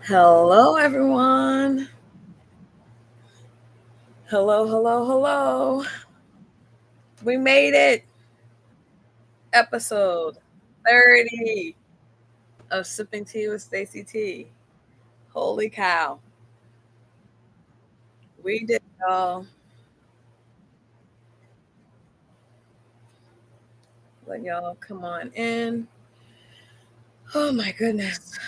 Hello, everyone. Hello, hello, hello. We made it. Episode 30 of Sipping Tea with Stacey T. Holy cow. We did, y'all. Let y'all come on in. Oh, my goodness.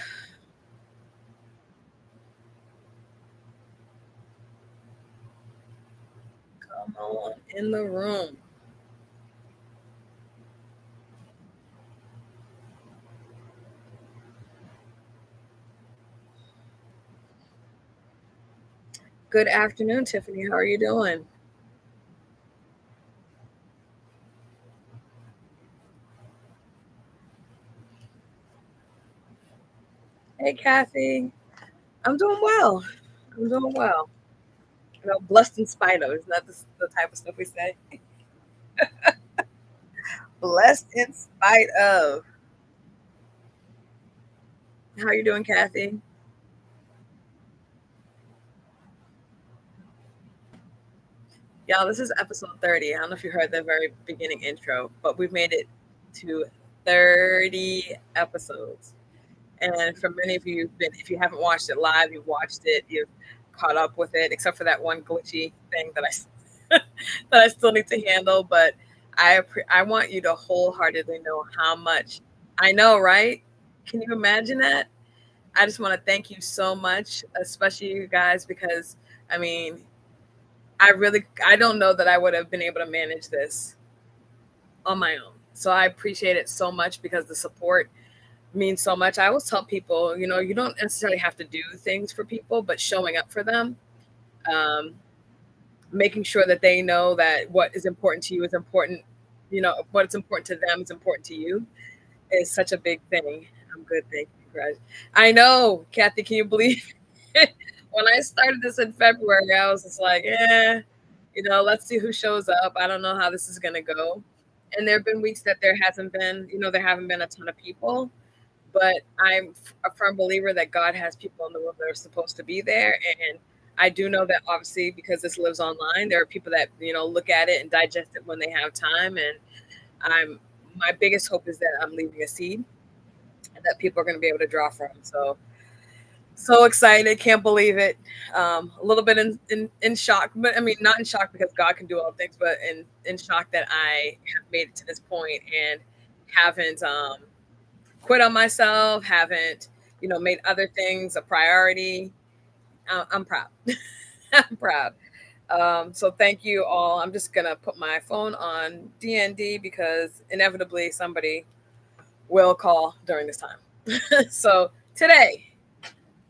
Come on in the room. Good afternoon, Tiffany. How are you doing? Hey, Kathy. I'm doing well. I'm doing well. Blessed in spite of. Isn't that the type of stuff we say? Blessed in spite of. How are you doing, Kathy? Y'all, this is episode 30. I don't know if you heard the very beginning intro, but we've made it to 30 episodes. And for many of you, if you haven't watched it live, you've watched it, you've caught up with it, except for that one glitchy thing that that I still need to handle. But I want you to wholeheartedly know how much I know, right? Can you imagine that? I just want to thank you so much, especially you guys, because I mean, I don't know that I would have been able to manage this on my own. So I appreciate it so much because the support means so much. I always tell people, you don't necessarily have to do things for people, but showing up for them, um, making sure that they know that what is important to you is important, what's important to them is important to you is such a big thing. I'm good, thank you, guys. I know, Kathy, can you believe it? When I started this in February, I was just like, let's see who shows up. I don't know how this is gonna go. And there have been weeks that there haven't been a ton of people, but I'm a firm believer that God has people in the room that are supposed to be there. And I do know that obviously because this lives online, there are people that, look at it and digest it when they have time. And I'm my biggest hope is that I'm leaving a seed that people are going to be able to draw from. So excited, can't believe it. A little bit in shock, but I mean, not in shock because God can do all things, but in shock that I have made it to this point and haven't quit on myself, haven't made other things a priority. I'm proud. I'm proud. So thank you all. I'm just gonna put my phone on DND because inevitably somebody will call during this time. So today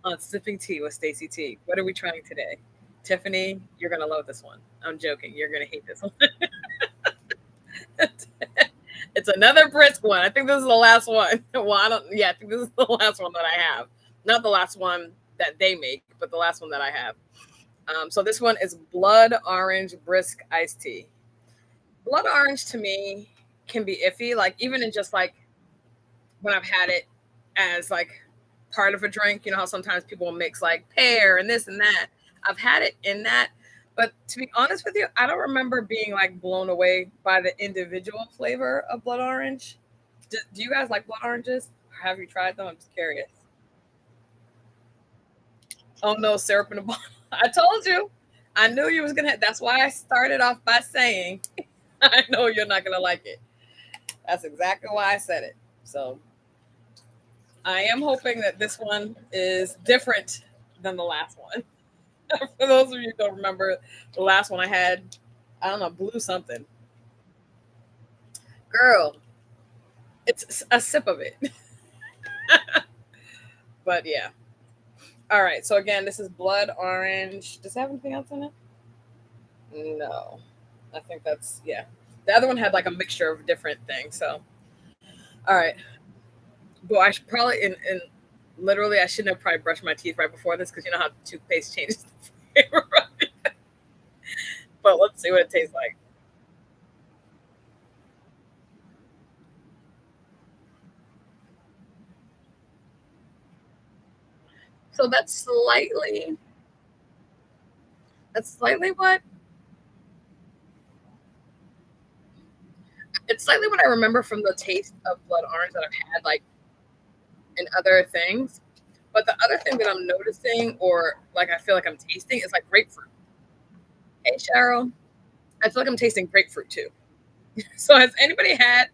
on Sipping Tea with Stacey T. What are we trying today? Tiffany, you're gonna love this one. I'm joking. You're gonna hate this one. It's another brisk one. I think this is the last one. Well, I don't. Yeah, I think this is the last one that I have. Not the last one that they make, but the last one that I have. So this one is blood orange brisk iced tea. Blood orange to me can be iffy. Like even in just like when I've had it as like part of a drink. You know how sometimes people will mix like pear and this and that. I've had it in that, but to be honest with you, I don't remember being like blown away by the individual flavor of blood orange. Do you guys like blood oranges? Have you tried them? I'm just curious. Oh no, syrup in a bottle. I told you. I knew you was gonna. That's why I started off by saying I know you're not gonna like it. That's exactly why I said it. So I am hoping that this one is different than the last one. For those of you who don't remember, the last one I had, I don't know, blue something. Girl, it's a sip of it. But yeah. All right. So again, this is blood orange. Does it have anything else in it? No. I think that's, yeah. The other one had like a mixture of different things. So, all right. Boy, I should probably, in literally, I shouldn't have probably brushed my teeth right before this because you know how toothpaste changes the flavor. But let's see what it tastes like. So that's slightly what it's slightly what I remember from the taste of blood orange that I've had like in other things. But the other thing that I'm noticing, or like I feel like I'm tasting, is like grapefruit. Hey, Cheryl, I feel like I'm tasting grapefruit too. So has anybody had?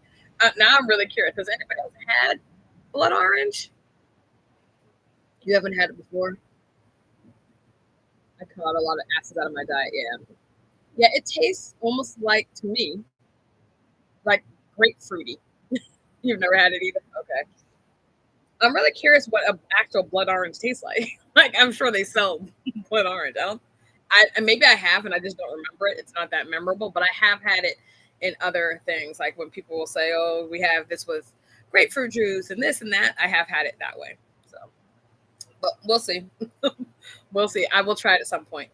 Now I'm really curious. Has anybody else had blood orange? You haven't had it before. I cut a lot of acid out of my diet. Yeah, yeah. It tastes almost like to me like grapefruity. You've never had it either. Okay. I'm really curious what an actual blood orange tastes like. Like I'm sure they sell blood orange. I don't. Maybe I have and I just don't remember it. It's not that memorable, but I have had it in other things. Like when people will say, "Oh, we have this with grapefruit juice and this and that." I have had it that way. So, but we'll see. We'll see. I will try it at some point.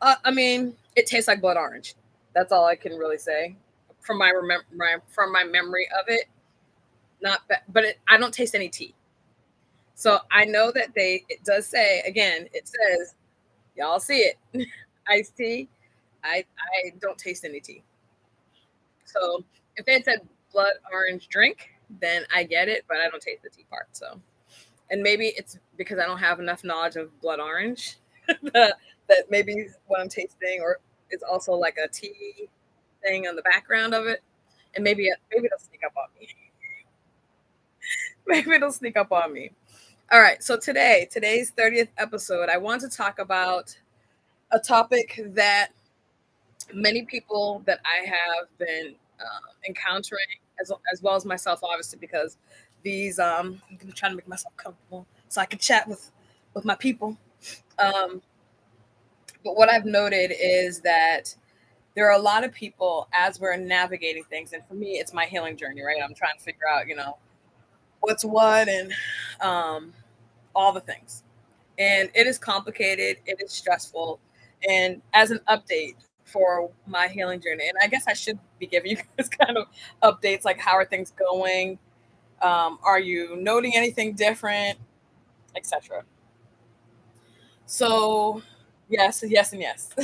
I mean, it tastes like blood orange. That's all I can really say from from my memory of it. Not, but I don't taste any tea. So I know that it does say again. It says y'all see it, iced tea. I don't taste any tea. So if they had said blood orange drink, then I get it, but I don't taste the tea part. So and maybe it's because I don't have enough knowledge of blood orange that, that maybe what I'm tasting or is also like a tea thing on the background of it, and maybe it'll sneak up on me. Maybe it'll sneak up on me. All right, so today's 30th episode, I want to talk about a topic that many people that I have been encountering, as well as myself, obviously, because I'm trying to make myself comfortable so I can chat with my people. Um, but what I've noted is that there are a lot of people as we're navigating things, and for me, it's my healing journey, right? I'm trying to figure out, what's what and um, all the things. And it is complicated, it is stressful. And as an update for my healing journey, and I guess I should be giving you guys kind of updates like how are things going? Are you noting anything different, etc. So, yes, yes, and yes.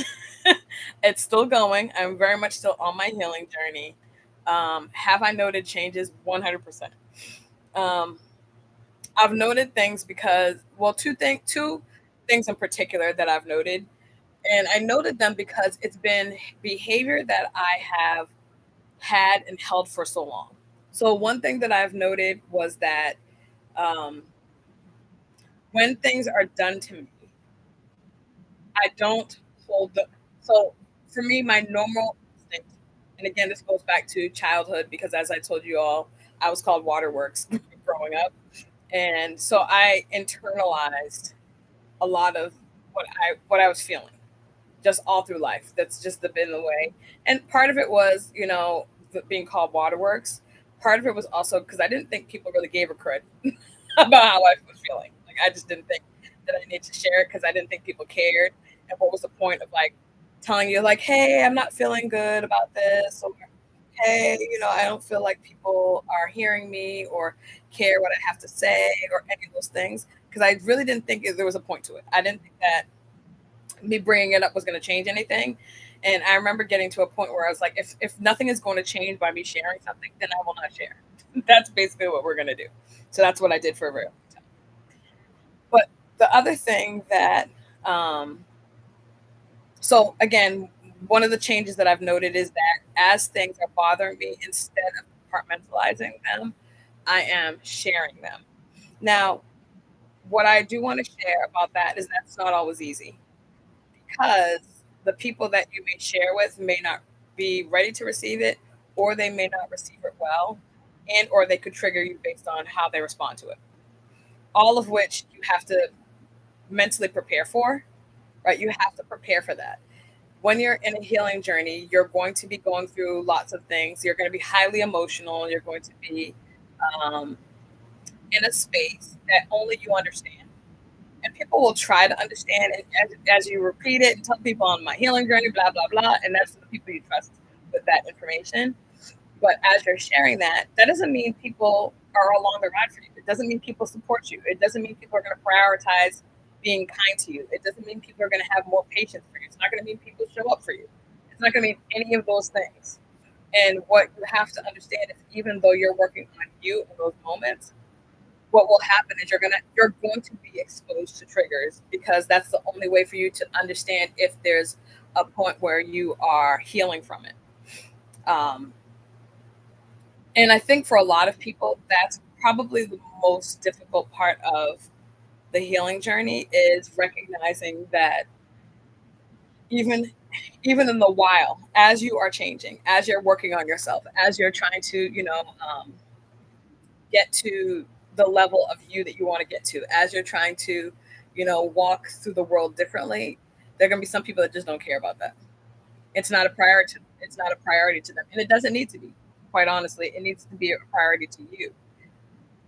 It's still going. I'm very much still on my healing journey. Have I noted changes? 100%. Um, I've noted things because, well, two things in particular that I've noted. And I noted them because it's been behavior that I have had and held for so long. So, one thing that I've noted was that um, when things are done to me, I don't hold the. So, for me, my normal instinct, and again, this goes back to childhood because as I told you all, I was called Waterworks growing up. And so I internalized a lot of what I was feeling just all through life. That's just been the way. And part of it was, being called Waterworks. Part of it was also because I didn't think people really gave a crud about how I was feeling. Like I just didn't think that I needed to share it because I didn't think people cared. And what was the point of like telling you like, hey, I'm not feeling good about this, or hey, I don't feel like people are hearing me or care what I have to say or any of those things because I really didn't think there was a point to it. I didn't think that me bringing it up was going to change anything. And I remember getting to a point where I was like, if nothing is going to change by me sharing something, then I will not share. That's basically what we're going to do. So that's what I did for a very long time. But the other thing that, um, so again, one of the changes that I've noted is that as things are bothering me, instead of compartmentalizing them, I am sharing them. Now, what I do want to share about that is that's not always easy because the people that you may share with may not be ready to receive it or they may not receive it well and or they could trigger you based on how they respond to it, all of which you have to mentally prepare for, right? You have to prepare for that. When you're in a healing journey, you're going to be going through lots of things. You're going to be highly emotional. You're going to be um, in a space that only you understand. And people will try to understand it as you repeat it and tell people on my healing journey, blah, blah, blah. And that's the people you trust with that information. But as you're sharing that, that doesn't mean people are along the ride for you. It doesn't mean people support you. It doesn't mean people are going to prioritize being kind to you. It doesn't mean people are going to have more patience for you. It's not going to mean people show up for you. It's not going to mean any of those things. And what you have to understand is, even though you're working on you in those moments, what will happen is you're going to be exposed to triggers, because that's the only way for you to understand if there's a point where you are healing from it. Um, and I think for a lot of people, that's probably the most difficult part of the healing journey, is recognizing that even even in the while, as you are changing, as you're working on yourself, as you're trying to, get to the level of you that you want to get to, as you're trying to, walk through the world differently, there are going to be some people that just don't care about that. It's not a priority. It's not a priority to them, and it doesn't need to be. Quite honestly, it needs to be a priority to you.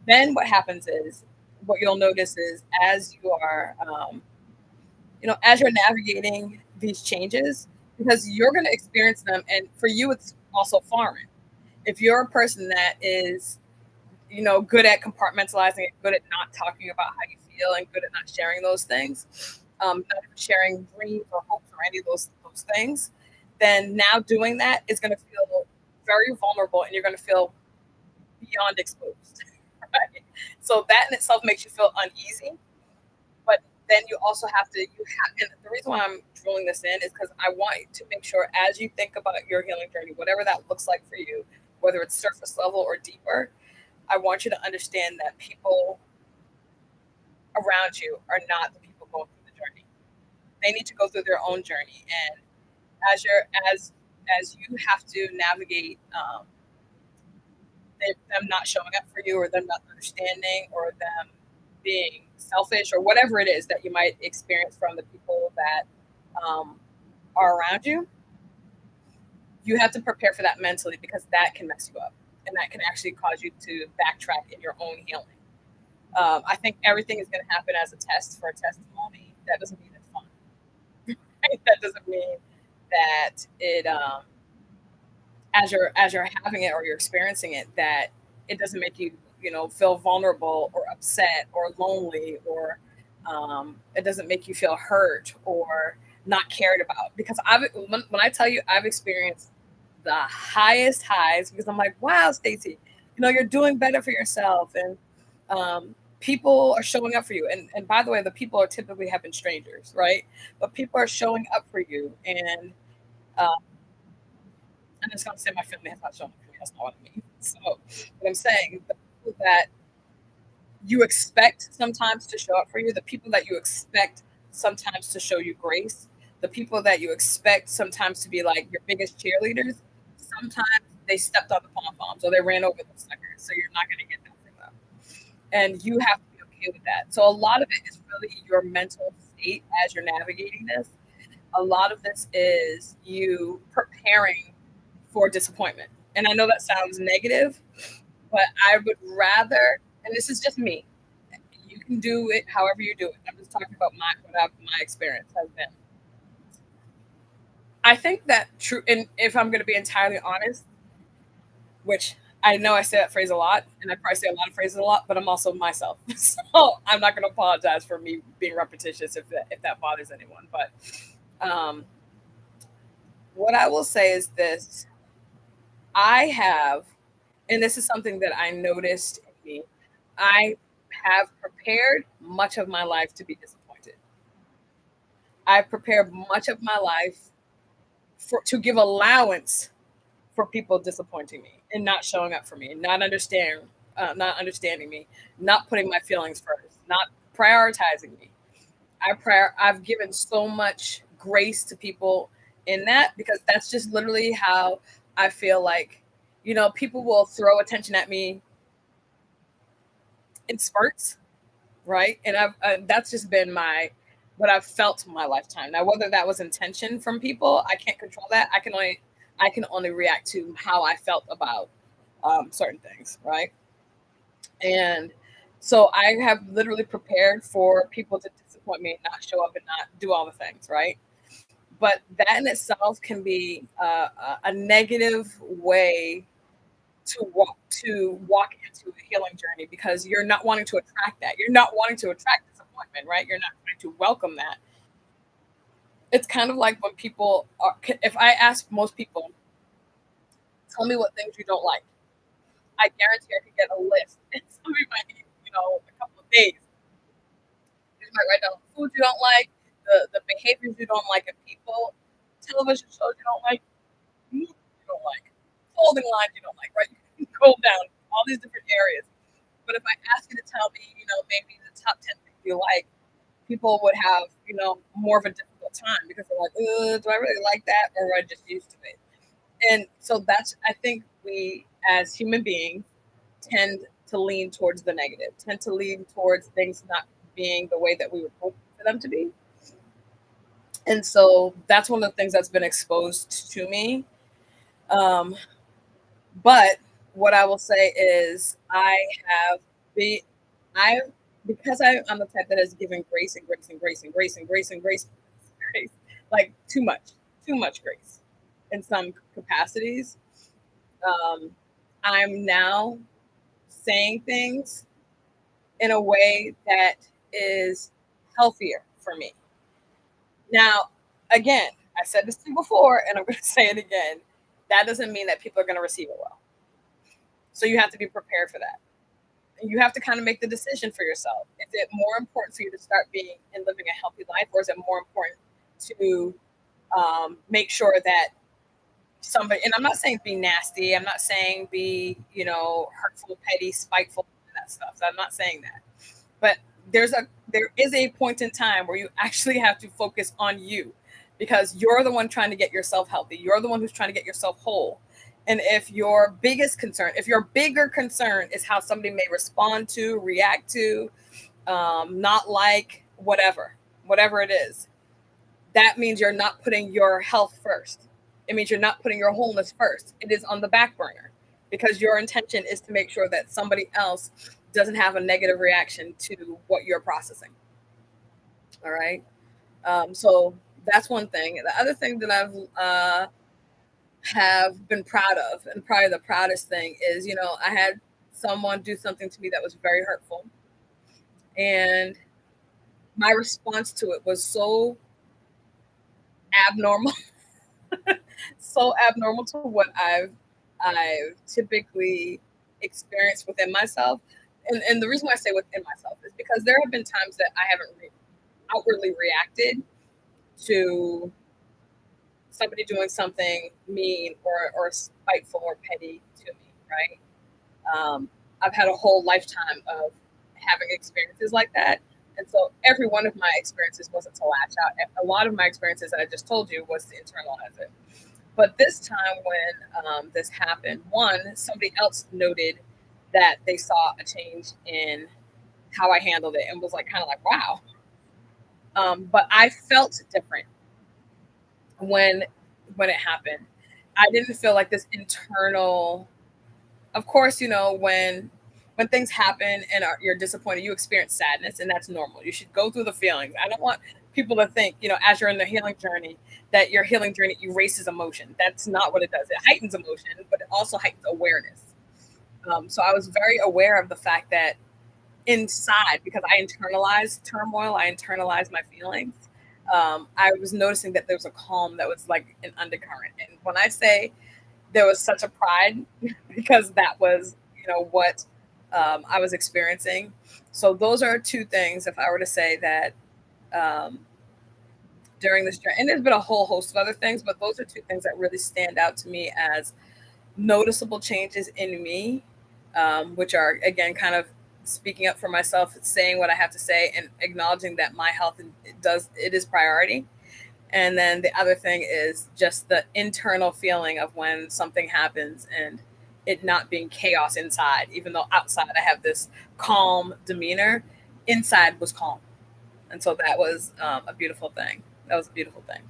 Then what happens is, what you'll notice is, as you are, as you're navigating these changes, because you're going to experience them, and for you, it's also foreign. If you're a person that is, good at compartmentalizing it, good at not talking about how you feel, and good at not sharing those things, not sharing dreams or hopes or any of those things, then now doing that is going to feel very vulnerable, and you're going to feel beyond exposed. Right? So that in itself makes you feel uneasy. But then you also have to, and the reason why I'm drilling this in is because I want you to make sure, as you think about your healing journey, whatever that looks like for you, whether it's surface level or deeper, I want you to understand that people around you are not the people going through the journey. They need to go through their own journey, and as you're as you have to navigate, them not showing up for you, or them not understanding, or them being selfish, or whatever it is that you might experience from the people that, um, are around you. You have to prepare for that mentally, because that can mess you up, and that can actually cause you to backtrack in your own healing. I think everything is going to happen as a test for a testimony. That doesn't mean it's fun. Right? That doesn't mean that it, as you're having it, or you're experiencing it, that it doesn't make you, feel vulnerable or upset or lonely, or, it doesn't make you feel hurt or not cared about. Because when I tell you, I've experienced the highest highs, because I'm like, wow, Stacey, you're doing better for yourself, and, people are showing up for you. And by the way, the people are typically have been strangers, right? But people are showing up for you, and, um, I'm just gonna say my family has not shown up for me. That's not what I mean. So what I'm saying, the people that you expect sometimes to show up for you, the people that you expect sometimes to show you grace, the people that you expect sometimes to be like your biggest cheerleaders, sometimes they stepped on the pom poms, or they ran over the suckers. So you're not gonna get that from them. And you have to be okay with that. So a lot of it is really your mental state as you're navigating this. A lot of this is you preparing for disappointment. And I know that sounds negative, but I would rather, and this is just me, you can do it however you do it. I'm just talking about my experience has been. I think that true, and if I'm going to be entirely honest, which I know I say that phrase a lot, and I probably say a lot of phrases a lot, but I'm also myself, so I'm not going to apologize for me being repetitious if that bothers anyone. But, um, what I will say is this: I have, and this is something that I noticed in me, I have prepared much of my life to be disappointed. I've prepared much of my life to give allowance for people disappointing me and not showing up for me, not understanding me, not putting my feelings first, not prioritizing me. I've given so much grace to people in that, because that's just literally how I feel like, people will throw attention at me in spurts, right? And that's just been what I've felt my lifetime. Now, whether that was intention from people, I can't control that. I can only react to how I felt about, certain things, right? And so I have literally prepared for people to disappoint me and not show up and not do all the things, right? But that in itself can be, a negative way to walk into a healing journey, because you're not wanting to attract that. You're not wanting to attract disappointment, right? You're not. to welcome that. It's kind of like when people are, if I ask most people, tell me what things you don't like, I guarantee I could get a list. And somebody might need, a couple of days. You might write down the foods you don't like, the behaviors you don't like in people, television shows you don't like, movies you don't like, clothing lines you don't like, right? You can go down all these different areas. But if I ask you to tell me, maybe the top 10 things you like, people would have, more of a difficult time because they're like, do I really like that? Or am I just used to it? And so that's, I think we as human beings tend to lean towards the negative, tend to lean towards things not being the way that we would hope for them to be. And so that's one of the things that's been exposed to me. Um, but what I will say is have been, I, because I'm the type that has given grace and grace and grace and grace and grace and grace, grace, like too much grace in some capacities. Um, I'm now saying things in a way that is healthier for me. Now, again, I said this to you before, and I'm going to say it again. That doesn't mean that people are going to receive it well. So you have to be prepared for that. And you have to kind of make the decision for yourself. Is it more important for you to start being and living a healthy life, or is it more important to make sure that somebody, and I'm not saying be nasty, I'm not saying be, hurtful, petty, spiteful, that stuff. So I'm not saying that. But there is a point in time where you actually have to focus on you because you're the one trying to get yourself healthy. You're the one who's trying to get yourself whole. And if your biggest concern, if your bigger concern is how somebody may respond to, react to, not like, whatever it is, that means you're not putting your health first. It means you're not putting your wholeness first. It is on the back burner because your intention is to make sure that somebody else doesn't have a negative reaction to what you're processing. All right. So that's one thing. The other thing that I've have been proud of, and probably the proudest thing is, I had someone do something to me that was very hurtful, and my response to it was so abnormal, so abnormal to what I've typically experienced within myself. And the reason why I say within myself is because there have been times that I haven't outwardly reacted to somebody doing something mean or spiteful or petty to me, right? I've had a whole lifetime of having experiences like that. And so every one of my experiences wasn't to lash out. A lot of my experiences that I just told you was to internalize it. But this time when this happened, one, somebody else noted that they saw a change in how I handled it and was like, kind of like, wow. But I felt different when it happened. I didn't feel like this internal. Of course, when things happen and you're disappointed, you experience sadness, and that's normal. You should go through the feelings. I don't want people to think, as you're in the healing journey, that your healing journey erases emotion. That's not what it does. It heightens emotion, but it also heightens awareness. So I was very aware of the fact that inside, because I internalized turmoil, I internalized my feelings. I was noticing that there was a calm that was like an undercurrent. And when I say there was such a pride, because that was, what I was experiencing. So those are two things. If I were to say that um, during this journey, and there's been a whole host of other things, but those are two things that really stand out to me as noticeable changes in me, which are again kind of speaking up for myself, saying what I have to say, and acknowledging that my health it is priority. And then the other thing is just the internal feeling of when something happens and it not being chaos inside, even though outside I have this calm demeanor, inside was calm. And so that was a beautiful thing. That was a beautiful thing.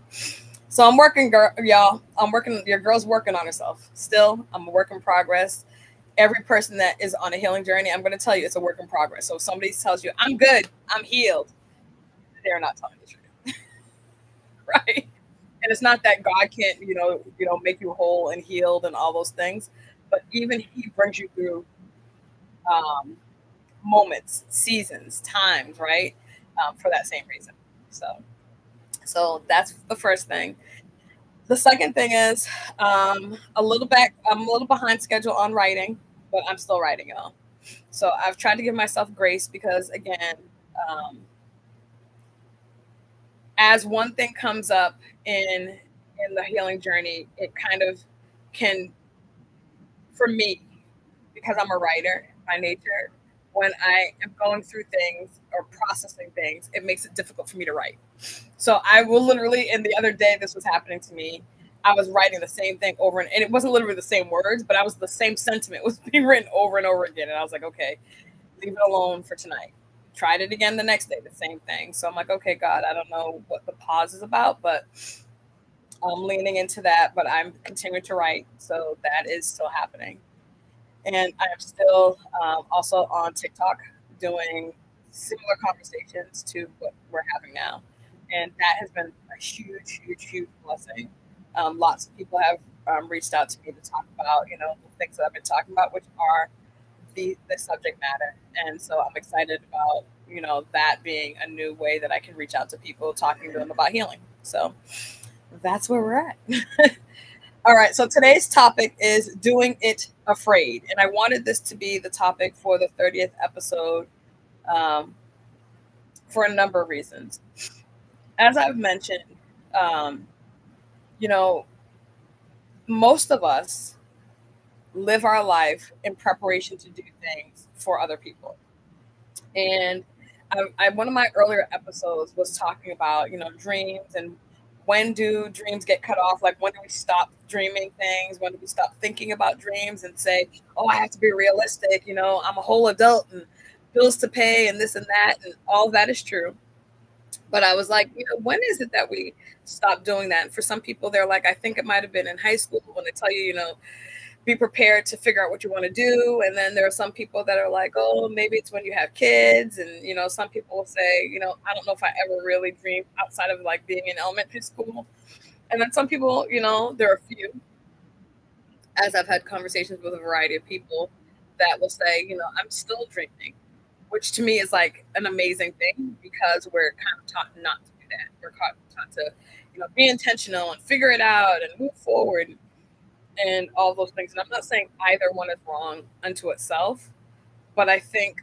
So I'm working, y'all. I'm working. Your girl's working on herself. Still, I'm a work in progress. Every person that is on a healing journey, I'm going to tell you it's a work in progress. So if somebody tells you, I'm good, I'm healed, they're not telling the truth. Right? And it's not that God can't, make you whole and healed and all those things, but even He brings you through um, moments, seasons, times, right? For that same reason. So that's the first thing. The second thing is I'm a little behind schedule on writing, but I'm still writing, y'all. So I've tried to give myself grace because, again, um, as one thing comes up in the healing journey, it kind of can, for me, because I'm a writer by nature, when I am going through things or processing things, it makes it difficult for me to write. So I will literally, and the other day this was happening to me, I was writing the same thing over and it wasn't literally the same words, but I was the same sentiment was being written over and over again. And I was like, okay, leave it alone for tonight. Tried it again the next day, the same thing. So I'm like, okay, God, I don't know what the pause is about, but I'm leaning into that. But I'm continuing to write, so that is still happening. And I'm still also on TikTok doing similar conversations to what we're having now, and that has been a huge, huge, huge blessing. Lots of people have reached out to me to talk about, the things that I've been talking about, which are the subject matter. And so I'm excited about, that being a new way that I can reach out to people, talking to them about healing. So that's where we're at. All right, so today's topic is doing it afraid. And I wanted this to be the topic for the 30th episode um, for a number of reasons. As I've mentioned, um, you know, most of us live our life in preparation to do things for other people. And one of my earlier episodes was talking about, dreams and when do dreams get cut off? Like, when do we stop dreaming things? When do we stop thinking about dreams and say, oh, I have to be realistic? I'm a whole adult and bills to pay and this and that. And all that is true. But I was like, when is it that we stop doing that? And for some people, they're like, I think it might have been in high school when they tell you, be prepared to figure out what you want to do. And then there are some people that are like, oh, maybe it's when you have kids. And, some people will say, I don't know if I ever really dreamed outside of like being in elementary school. And then some people, there are a few, as I've had conversations with a variety of people that will say, I'm still dreaming, which to me is like an amazing thing because we're kind of taught not to do that. We're taught to, be intentional and figure it out and move forward and all those things. And I'm not saying either one is wrong unto itself, but I think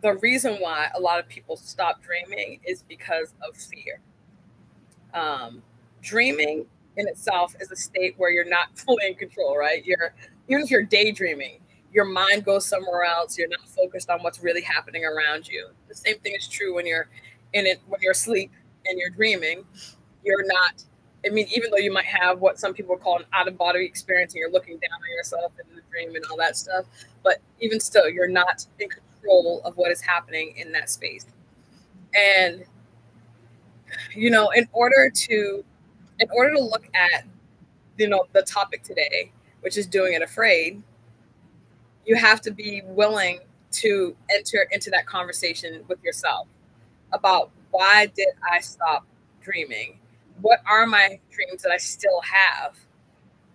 the reason why a lot of people stop dreaming is because of fear. Um, Dreaming in itself is a state where you're not fully in control, right? Even if you're daydreaming, your mind goes somewhere else. You're not focused on what's really happening around you. The same thing is true when you're when you're asleep and you're dreaming. You're not, I mean, even though you might have what some people call an out of body experience and you're looking down on yourself in the dream and all that stuff, but even still, you're not in control of what is happening in that space. And, in order to, look at, the topic today, which is doing it afraid, you have to be willing to enter into that conversation with yourself about why did I stop dreaming? What are my dreams that I still have?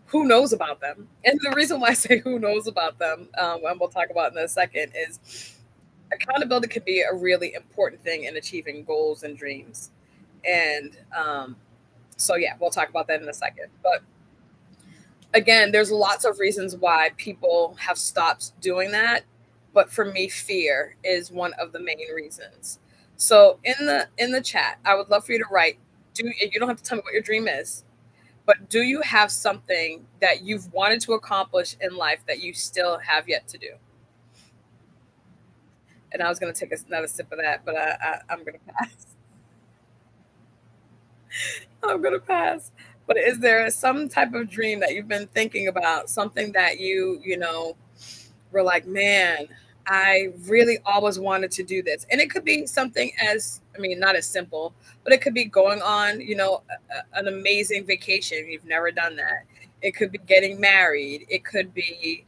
Who knows about them? And the reason why I say who knows about them, and we'll talk about in a second, is accountability can be a really important thing in achieving goals and dreams. And so, yeah, we'll talk about that in a second. But again, there's lots of reasons why people have stopped doing that. But for me, fear is one of the main reasons. So in the chat, I would love for you to write. You don't have to tell me what your dream is, but do you have something that you've wanted to accomplish in life that you still have yet to do? And I was going to take another sip of that, but I'm going to pass. I'm going to pass. But is there some type of dream that you've been thinking about? Something that were like, man, I really always wanted to do this. And it could be something as, I mean, not as simple, but it could be going on, an amazing vacation. You've never done that. It could be getting married. It could be,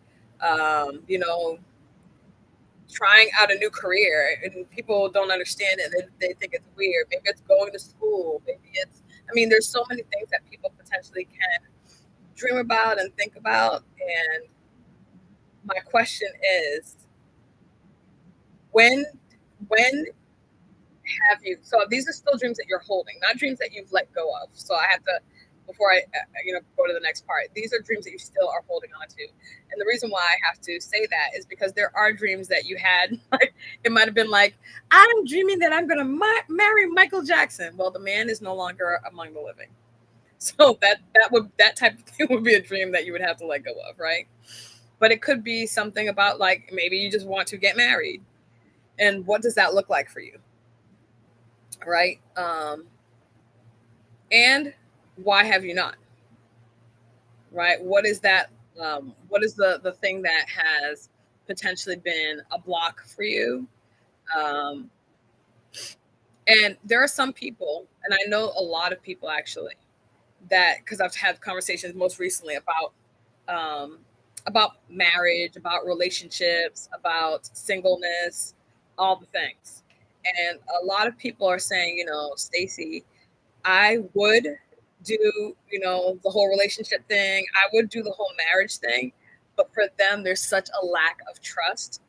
trying out a new career and people don't understand it. They think it's weird. Maybe it's going to school. Maybe I mean, there's so many things that people potentially can dream about and think about. And my question is, when when have you? So these are still dreams that you're holding, not dreams that you've let go of. So I have to, before I, go to the next part. These are dreams that you still are holding on to, and the reason why I have to say that is because there are dreams that you had. Like it might have been like, I'm dreaming that I'm going to marry Michael Jackson. Well, the man is no longer among the living. So that type of thing would be a dream that you would have to let go of, right? But it could be something about like maybe you just want to get married, and what does that look like for you, right? And why have you not, right? What is that? What is the thing that has potentially been a block for you? Um, and there are some people, and I know a lot of people actually, that because I've had conversations most recently um, about marriage, about relationships, about singleness, all the things. And a lot of people are saying, Stacey, I would do, the whole relationship thing. I would do the whole marriage thing. But for them, there's such a lack of trust,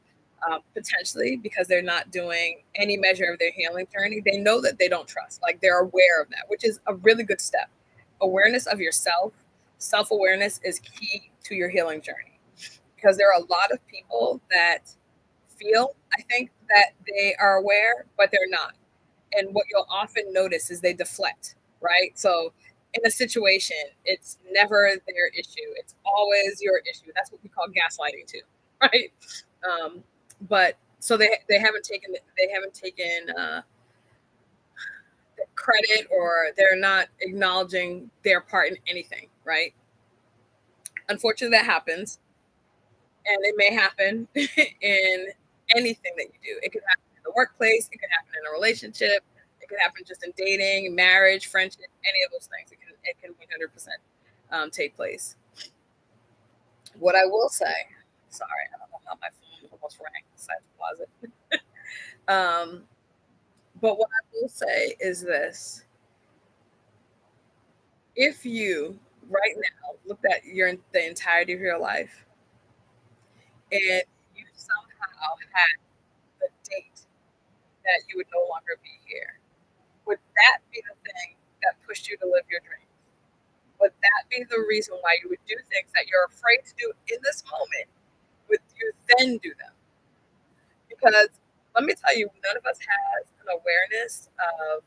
potentially, because they're not doing any measure of their healing journey. They know that they don't trust. Like they're aware of that, which is a really good step. Awareness of yourself, self awareness is key to your healing journey because there are a lot of people that feel, I think, that they are aware, but they're not. And what you'll often notice is they deflect, right? So in a situation, it's never their issue. It's always your issue. That's what we call gaslighting too, right? Um, but so they haven't taken credit, or they're not acknowledging their part in anything, right? Unfortunately, that happens, and it may happen in anything that you do. It could happen in the workplace, it could happen in a relationship, it could happen just in dating, marriage, friendship, any of those things. It can 100% take place. What I will say, sorry, I don't know how my phone almost rang inside the closet. Um, but what I will say is this: if you right now looked at the entirety of your life and you somehow had the date that you would no longer be here, would that be the thing that pushed you to live your dreams? Would that be the reason why you would do things that you're afraid to do in this moment? Would you then do them? Because let me tell you, none of us has an awareness of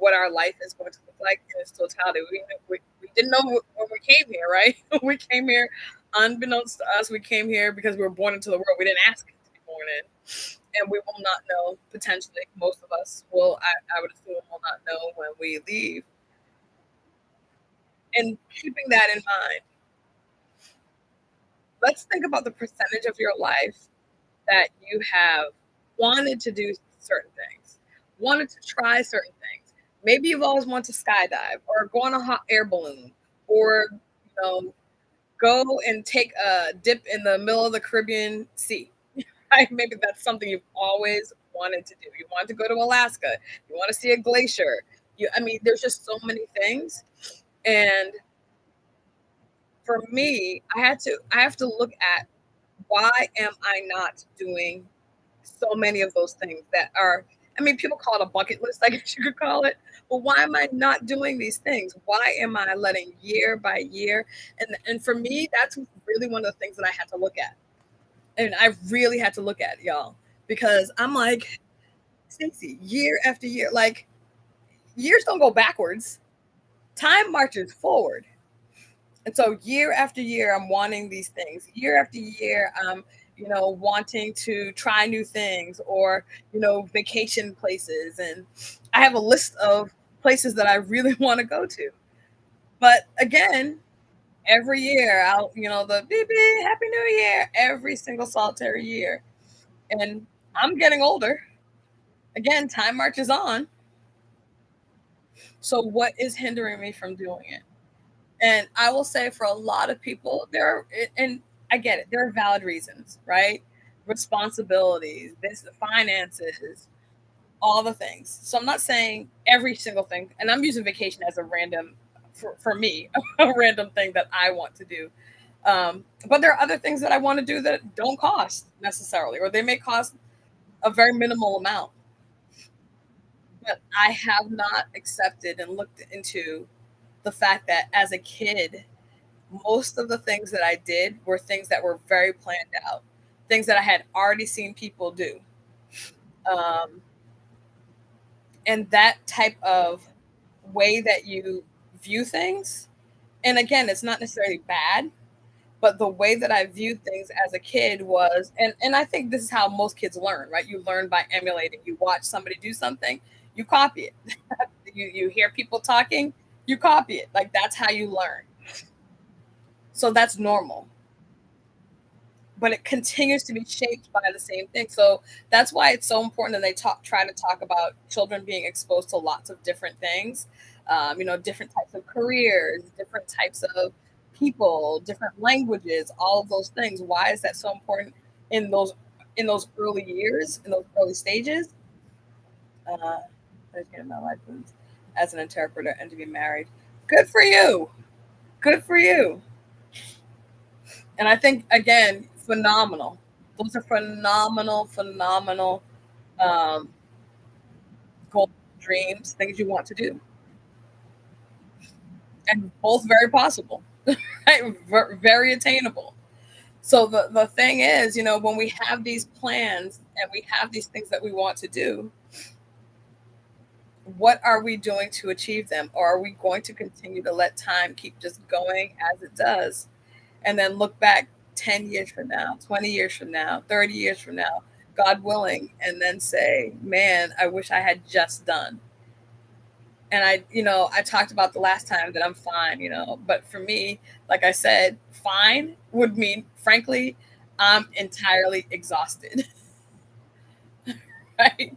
what our life is going to look like in its totality. We didn't know when we came here, right? We came here unbeknownst to us. We came here because we were born into the world. We didn't ask to be born in, and we will not know. Potentially, most of us will. I would assume will not know when we leave. And keeping that in mind, let's think about the percentage of your life that you have wanted to do certain things, wanted to try certain things. Maybe you've always wanted to skydive or go on a hot air balloon, or know, go and take a dip in the middle of the Caribbean Sea. Right? Maybe that's something you've always wanted to do. You want to go to Alaska. You want to see a glacier. I mean, there's just so many things. And for me, I have to look at, why am I not doing so many of those things that are, I mean, people call it a bucket list, I guess you could call it. But why am I not doing these things? Why am I letting year by year? And for me, that's really one of the things that I had to look at. And I really had to look at, y'all, because I'm like, Stacey, year after year, like years don't go backwards. Time marches forward. And so year after year, I'm wanting these things. Year after year, I'm, wanting to try new things, or, vacation places. And I have a list of places that I really want to go to. But again, every year I'll, the beep beep, Happy New Year, every single solitary year. And I'm getting older. Again, time marches on. So what is hindering me from doing it? And I will say, for a lot of people, and I get it, there are valid reasons, right? Responsibilities, this, the finances, all the things. So I'm not saying every single thing, and I'm using vacation as a random, for me, a random thing that I want to do. But there are other things that I want to do that don't cost necessarily, or they may cost a very minimal amount. But I have not accepted and looked into the fact that as a kid, most of the things that I did were things that were very planned out, things that I had already seen people do. Um, and that type of way that you view things, and again, it's not necessarily bad, but the way that I viewed things as a kid was, and I think this is how most kids learn, right? You learn by emulating. You watch somebody do something, you copy it. You hear people talking, you copy it. Like that's how you learn. So that's normal. But it continues to be shaped by the same thing. So that's why it's so important that they try to talk about children being exposed to lots of different things, different types of careers, different types of people, different languages, all of those things. Why is that so important in those early years, in those early stages? Uh, I just getting my license as an interpreter and to be married. Good for you. Good for you. And I think again, phenomenal. Those are phenomenal, phenomenal um, goals, dreams, things you want to do, and both very possible, right? Very attainable. So the thing is, when we have these plans and we have these things that we want to do, what are we doing to achieve them, or are we going to continue to let time keep just going as it does? And then look back 10 years from now, 20 years from now, 30 years from now, God willing, and then say, man, I wish I had just done. And I talked about the last time that I'm fine, but for me, like I said, fine would mean, frankly, I'm entirely exhausted, right?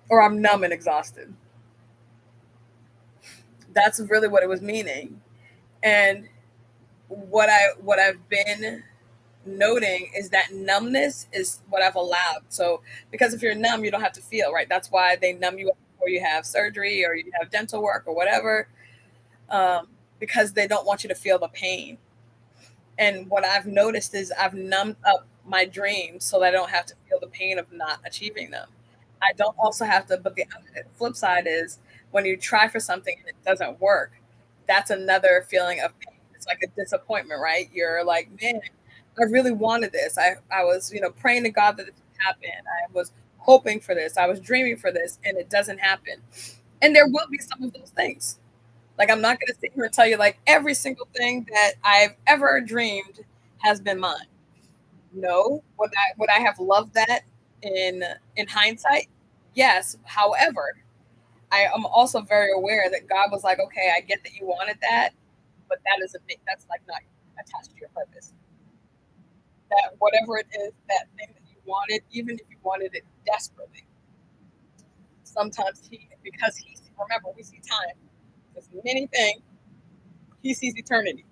Or I'm numb and exhausted. That's really what it was meaning. And what I've been noting is that numbness is what I've allowed. So because if you're numb, you don't have to feel, right? That's why they numb you up before you have surgery or you have dental work or whatever, because they don't want you to feel the pain. And what I've noticed is I've numbed up my dreams so that I don't have to feel the pain of not achieving them. I don't also have to, but the flip side is when you try for something and it doesn't work, that's another feeling of pain. It's like a disappointment, right? You're like, man, I really wanted this. I was, praying to God that this would happen. I was hoping for this. I was dreaming for this, and it doesn't happen. And there will be some of those things. Like I'm not going to sit here and tell you like every single thing that I've ever dreamed has been mine. No, would I have loved that in hindsight? Yes. However, I am also very aware that God was like, okay, I get that you wanted that, but that is that's like not attached to your purpose. That whatever it is, that thing that you wanted, even if you wanted it desperately, sometimes because he, remember, we see time, there's many things, he sees eternity.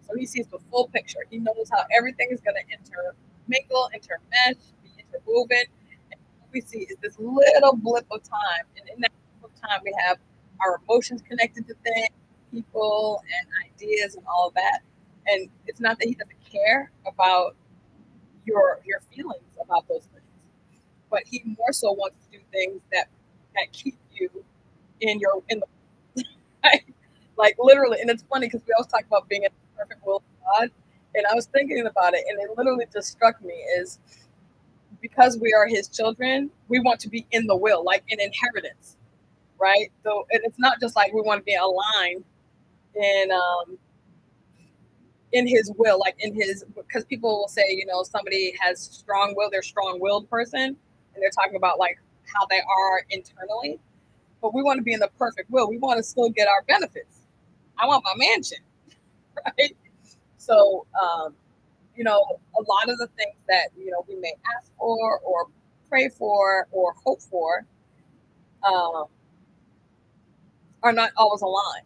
So he sees the full picture. He knows how everything is going to intermingle, intermesh, be interwoven. And what we see is this little blip of time. And in that blip of time, we have our emotions connected to things, people, and ideas, and all of that. And it's not that he doesn't care about your feelings about those things, but he more so wants to do things that keep you in the right? Like literally, and it's funny because we always talk about being in the perfect will of God, and I was thinking about it, and it literally just struck me is because we are His children, we want to be in the will, like in inheritance, right? So, and it's not just like we want to be aligned in in His will, like in His, because people will say, somebody has strong will, they're strong-willed person, and they're talking about like how they are internally, but we want to be in the perfect will. We want to still get our benefits. I want my mansion, right? So, a lot of the things that we may ask for or pray for or hope for um, are not always aligned.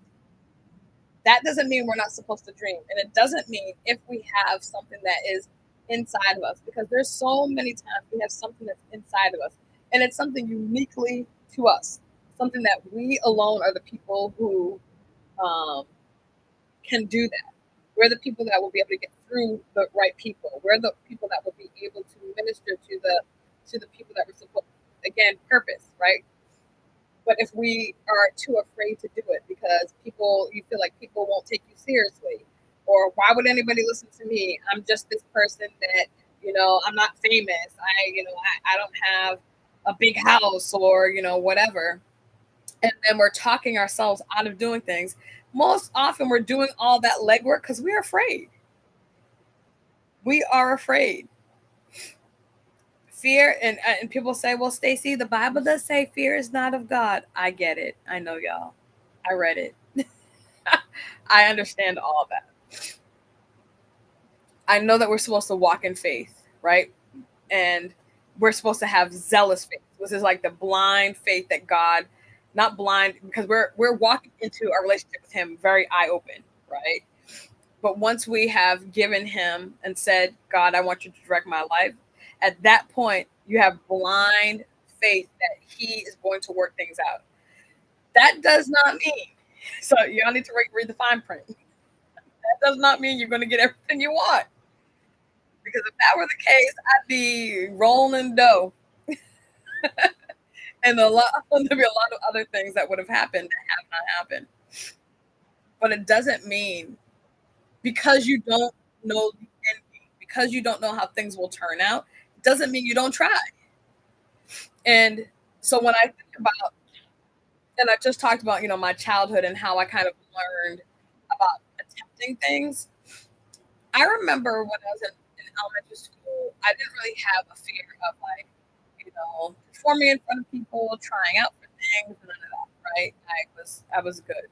That doesn't mean we're not supposed to dream, and it doesn't mean if we have something that is inside of us, because there's so many times we have something that's inside of us, and it's something uniquely to us, something that we alone are the people who um, can do that. We're the people that will be able to get through the right people. We're the people that will be able to minister to the people that we're supposed to. Again, purpose. right? But if we are too afraid to do it because you feel like people won't take you seriously, or why would anybody listen to me? I'm just this person that, I'm not famous. I don't have a big house or, whatever. And then we're talking ourselves out of doing things. Most often we're doing all that legwork because we're afraid. We are afraid. Fear, and people say, well, Stacey, the Bible does say fear is not of God. I get it. I know, y'all. I read it. I understand all of that. I know that we're supposed to walk in faith, right? And we're supposed to have zealous faith. This is like the blind faith that God, not blind, because we're walking into our relationship with Him very eye open, right? But once we have given Him and said, God, I want you to direct my life, at that point, you have blind faith that He is going to work things out. That does not mean, so y'all need to read the fine print. That does not mean you're going to get everything you want. Because if that were the case, I'd be rolling dough. And there'd be a lot of other things that would have happened that have not happened. But it doesn't mean because you don't know the end game, because you don't know how things will turn out, doesn't mean you don't try. And so when I think about, and I just talked about, my childhood and how I kind of learned about attempting things. I remember when I was in elementary school, I didn't really have a fear of like, performing in front of people, trying out for things, none of that, right? I was good.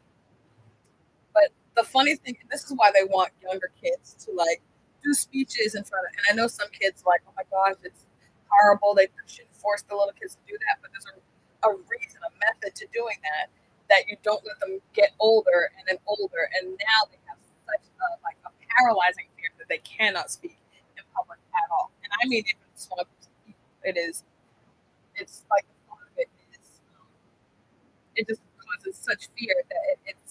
But the funny thing, this is why they want younger kids to like do speeches in front of, and I know some kids are like, oh my gosh, it's horrible. They shouldn't force the little kids to do that, but there's a reason, a method to doing that, that you don't let them get older and then older, and now they have such a paralyzing fear that they cannot speak in public at all. And I mean, even small groups of people, it's like the thought of it is, it just causes such fear that it's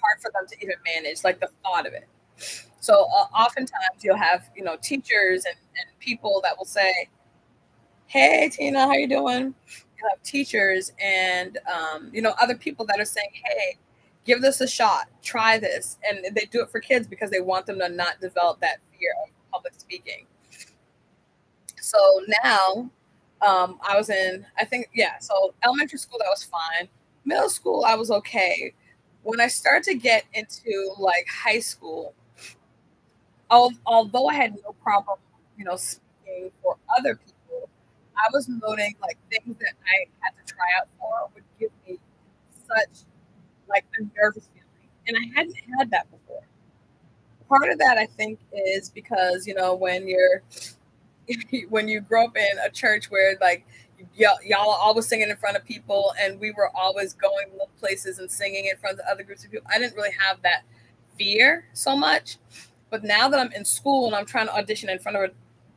hard for them to even manage, like the thought of it. So oftentimes you'll have teachers and people that will say, "Hey Tina, how you doing?" You'll have teachers and other people that are saying, "Hey, give this a shot, try this," and they do it for kids because they want them to not develop that fear of public speaking. So now, I was in, I think, yeah, so elementary school, that was fine. Middle school, I was okay. When I started to get into like high school, although I had no problem, speaking for other people, I was noting like things that I had to try out for would give me such like a nervous feeling. And I hadn't had that before. Part of that I think is because, when you're when you grow up in a church where like y'all are always singing in front of people, and we were always going little places and singing in front of other groups of people, I didn't really have that fear so much. But now that I'm in school and I'm trying to audition in front of a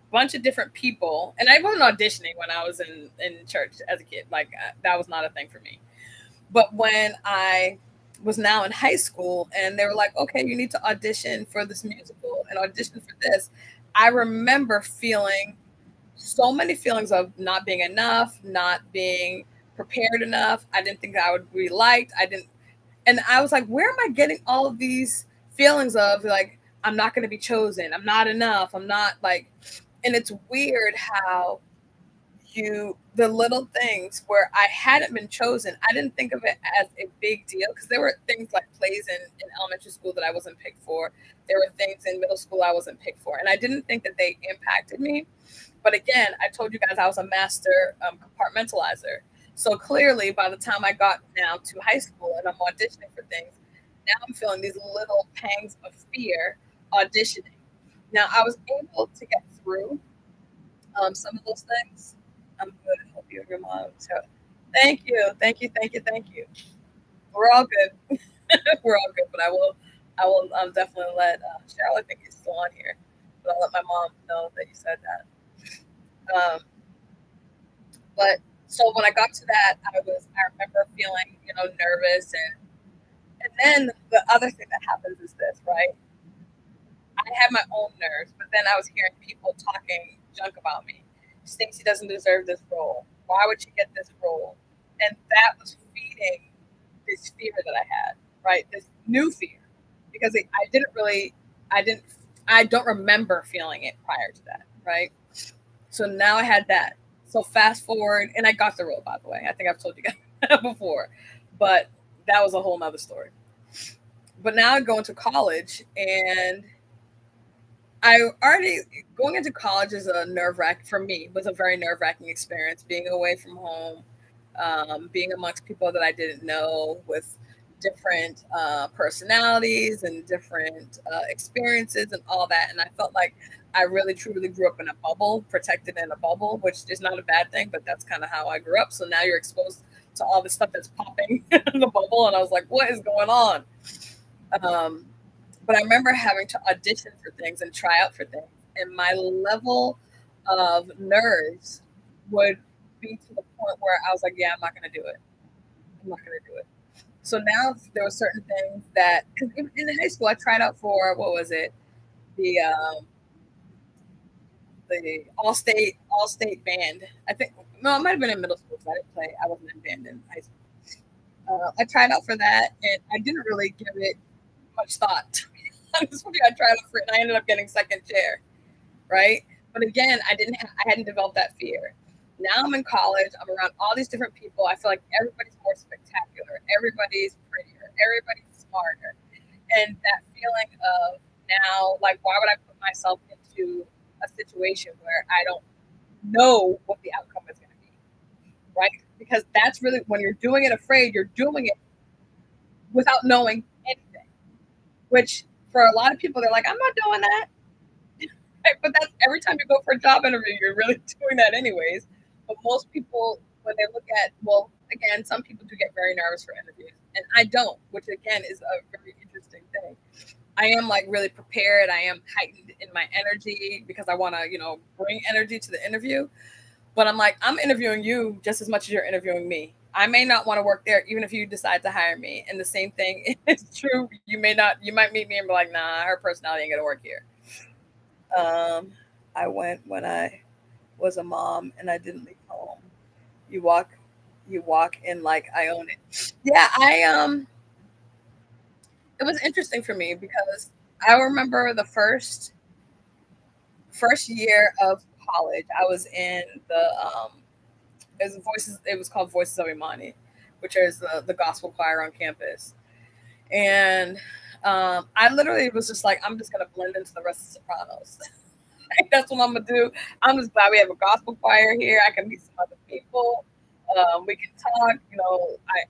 bunch of different people, and I wasn't auditioning when I was in church as a kid, like that was not a thing for me. But when I was now in high school and they were like, okay, you need to audition for this musical and audition for this, I remember feeling so many feelings of not being enough, not being prepared enough. I didn't think I would be liked. I didn't, and I was like, where am I getting all of these feelings of like, I'm not going to be chosen. I'm not enough. I'm not like, and it's weird how the little things where I hadn't been chosen, I didn't think of it as a big deal because there were things like plays in elementary school that I wasn't picked for. There were things in middle school I wasn't picked for. And I didn't think that they impacted me. But again, I told you guys I was a master compartmentalizer. So clearly, by the time I got now to high school and I'm auditioning for things, now I'm feeling these little pangs of fear auditioning. Now, I was able to get through some of those things. I'm good. I hope you and your mom. So, thank you, thank you, thank you, thank you. We're all good. We're all good. But I will definitely let Cheryl. I think he's still on here, but I'll let my mom know that you said that. Um, but so when I got to that, I remember feeling nervous, and then the other thing that happens is this, right? I had my own nerves, but then I was hearing people talking junk about me. Stacey doesn't deserve this role. Why would she get this role? And that was feeding this fear that I had, right? This new fear, because I didn't really, I didn't, I don't remember feeling it prior to that, right? So now I had that. So fast forward, and I got the role, by the way. I think I've told you guys that before, but that was a whole nother story. But now I go into college, and I already going into college is a nerve wrack for me. Was a very nerve wracking experience. Being away from home, being amongst people that I didn't know, with different personalities and different experiences and all that. And I felt like I really truly grew up in a bubble, protected in a bubble, which is not a bad thing, but that's kind of how I grew up. So now you're exposed to all this stuff that's popping in the bubble, and I was like, what is going on? Um, but I remember having to audition for things and try out for things, and my level of nerves would be to the point where I was like, "Yeah, I'm not going to do it. I'm not going to do it." So now there were certain things that, because in high school I tried out for, what was it, the all state band. I think, no, it might have been in middle school because I didn't play. I wasn't in band in high school. I tried out for that, and I didn't really give it much thought. Honestly, I tried out for it, and I ended up getting second chair, right? But again, I hadn't developed that fear. Now I'm in college. I'm around all these different people. I feel like everybody's more spectacular. Everybody's prettier. Everybody's smarter. And that feeling of now, like, why would I put myself into a situation where I don't know what the outcome is going to be, right? Because that's really, when you're doing it afraid, you're doing it without knowing anything, which for a lot of people, they're like, I'm not doing that. Right? But that's every time you go for a job interview, you're really doing that anyways. But most people, when they look at, well, again, some people do get very nervous for interviews, and I don't, which again is a very interesting thing. I am like really prepared. I am heightened in my energy because I want to, bring energy to the interview. But I'm like, I'm interviewing you just as much as you're interviewing me. I may not want to work there, even if you decide to hire me. And the same thing is true. You might meet me and be like, nah, her personality ain't gonna work here. Um, I went when I was a mom and I didn't leave home. You walk, you walk in like I own it. Yeah, it was interesting for me because I remember the first year of college. I was in it was called Voices of Imani, which is the gospel choir on campus. And I literally was just like, I'm just gonna blend into the rest of Sopranos. That's what I'm gonna do. I'm just glad we have a gospel choir here. I can meet some other people. We can talk.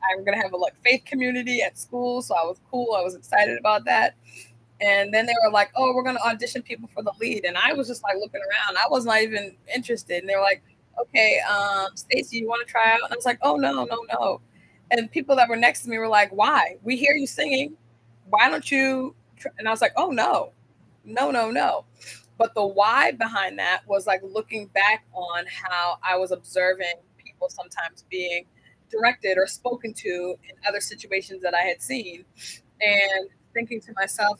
I'm gonna have a like faith community at school, so I was cool. I was excited about that. And then they were like, "Oh, we're gonna audition people for the lead," and I was just like looking around. I was not even interested. And they were like, "Okay, Stacey, you want to try out?" And I was like, "Oh no, no, no." And people that were next to me were like, "Why? We hear you singing. Why don't you?" And I was like, "Oh no, no, no, no." But the why behind that was like looking back on how I was observing people sometimes being directed or spoken to in other situations that I had seen, and thinking to myself,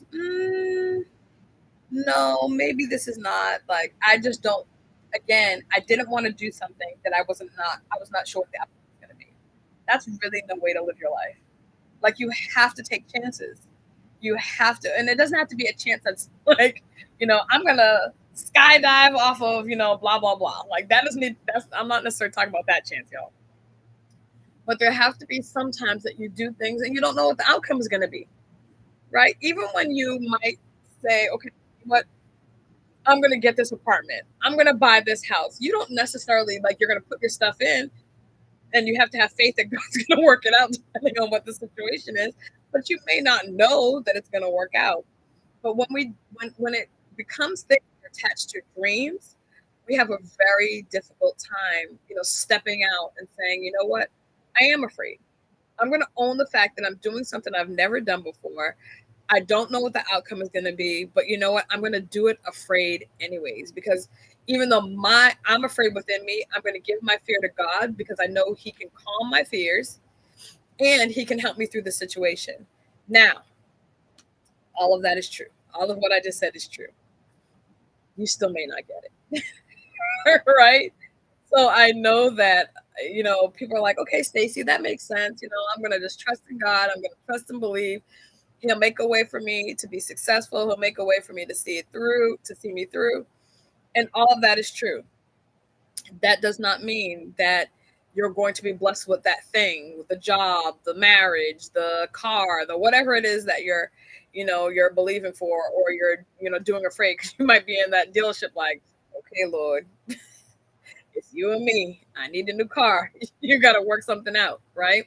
no, maybe this is not like, I just don't. Again, I didn't want to do something that I was not sure what the outcome was going to be. That's really no way to live your life. Like, you have to take chances. You have to, and it doesn't have to be a chance that's like, I'm gonna skydive off of, blah blah blah. Like, that doesn't need. That's I'm not necessarily talking about that chance, y'all. But there have to be some times that you do things and you don't know what the outcome is going to be, right? Even when you might say, okay, what, I'm going to get this apartment, I'm going to buy this house. You don't necessarily, like, you're going to put your stuff in, and you have to have faith that God's going to work it out depending on what the situation is. But you may not know that it's going to work out. But when it becomes things attached to dreams, we have a very difficult time, stepping out and saying, you know what, I am afraid. I'm going to own the fact that I'm doing something I've never done before. I don't know what the outcome is going to be, but you know what? I'm going to do it afraid anyways, because even though I'm afraid within me, I'm going to give my fear to God because I know He can calm my fears and He can help me through the situation. Now, all of that is true. All of what I just said is true. You still may not get it. Right? So I know that, people are like, okay, Stacey, that makes sense. I'm going to just trust in God. I'm going to trust and believe. He'll make a way for me to be successful. He'll make a way for me to see it through, to see me through. And all of that is true. That does not mean that you're going to be blessed with that thing, the job, the marriage, the car, the whatever it is that you're believing for, or you're, doing afraid because you might be in that dealership like, okay, Lord, it's you and me. I need a new car. You got to work something out, right?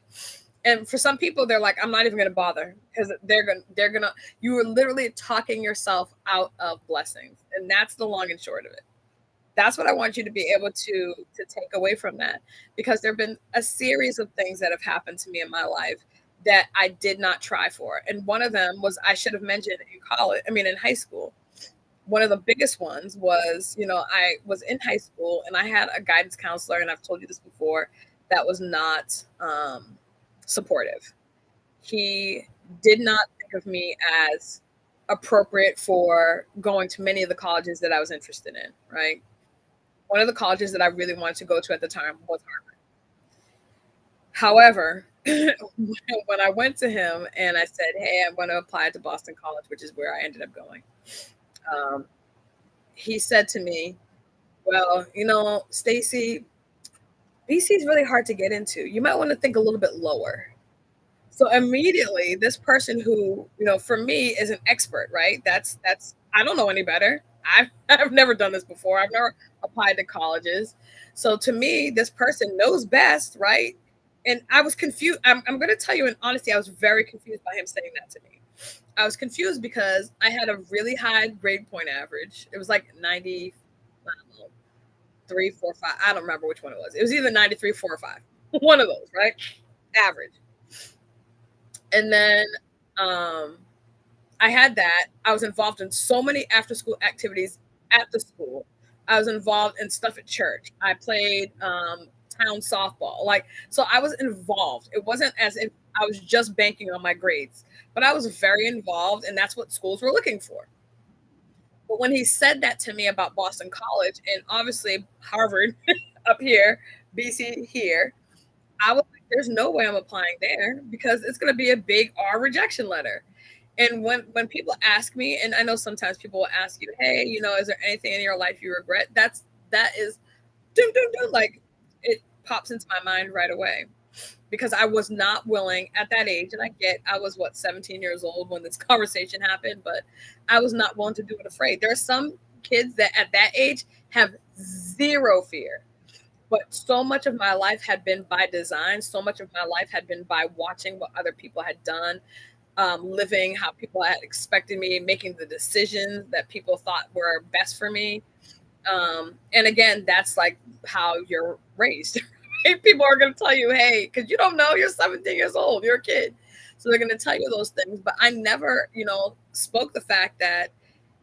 And for some people, they're like, I'm not even going to bother because they're gonna. You are literally talking yourself out of blessings, and that's the long and short of it. That's what I want you to be able to take away from that, because there have been a series of things that have happened to me in my life that I did not try for, and one of them was, I should have mentioned, in college. I mean, in high school. One of the biggest ones was, I was in high school and I had a guidance counselor, and I've told you this before, that was not supportive. He did not think of me as appropriate for going to many of the colleges that I was interested in, right? One of the colleges that I really wanted to go to at the time was Harvard. However, when I went to him and I said, hey, I'm going to apply to Boston College, which is where I ended up going, um, he said to me, well, Stacey, BC is really hard to get into. You might want to think a little bit lower. So immediately, this person who, for me is an expert, right? That's I don't know any better. I've never done this before. I've never applied to colleges. So to me, this person knows best, right? And I was confused. I'm going to tell you in honesty, I was very confused by him saying that to me. I was confused because I had a really high grade point average. It was like 90, I don't know, 3, 4, 5. I don't remember which one it was. It was either 93, 4, or 5. One of those, right? Average. And then um, I had that. I was involved in so many after school activities at the school. I was involved in stuff at church. I played town softball. So I was involved. It wasn't as if I was just banking on my grades, but I was very involved, and that's what schools were looking for. But when he said that to me about Boston College, and obviously Harvard up here, BC here, I was like, there's no way I'm applying there because it's going to be a big R rejection letter. And when people ask me, and I know sometimes people will ask you, hey, is there anything in your life you regret? That is doom, doom, doom. Like, it pops into my mind right away, because I was not willing at that age. And I was what, 17 years old when this conversation happened, but I was not willing to do it afraid. There are some kids that at that age have zero fear. But so much of my life had been by design. So much of my life had been by watching what other people had done, living how people had expected me, making the decisions that people thought were best for me. And again, that's like how you're raised. Right? People are going to tell you, hey, because you don't know, you're 17 years old, you're a kid. So they're going to tell you those things. But I never, spoke the fact that,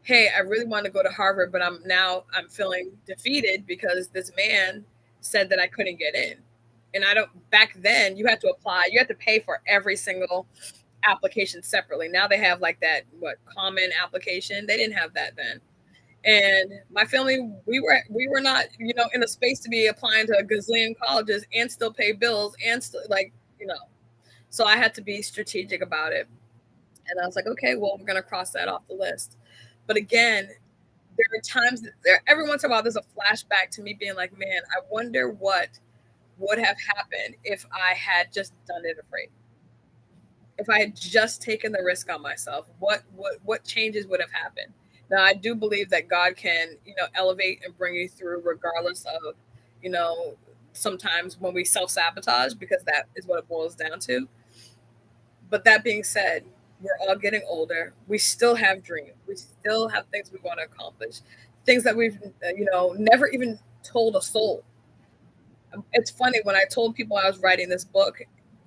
hey, I really want to go to Harvard, but I'm feeling defeated because this man said that I couldn't get in. And I don't, back then you had to apply, you had to pay for every single application separately. Now they have like that, what, common application. They didn't have that then. And my family, we were not, in a space to be applying to a gazillion colleges and still pay bills and still so I had to be strategic about it. And I was like, okay, well, we're going to cross that off the list. But again, there are times every once in a while, there's a flashback to me being like, man, I wonder what would have happened if I had just done it afraid. If I had just taken the risk on myself, what changes would have happened? Now, I do believe that God can, elevate and bring you through regardless of, you know, sometimes when we self-sabotage, because that is what it boils down to. But that being said, we're all getting older. We still have dreams. We still have things we want to accomplish, things that we've, never even told a soul. It's funny, when I told people I was writing this book,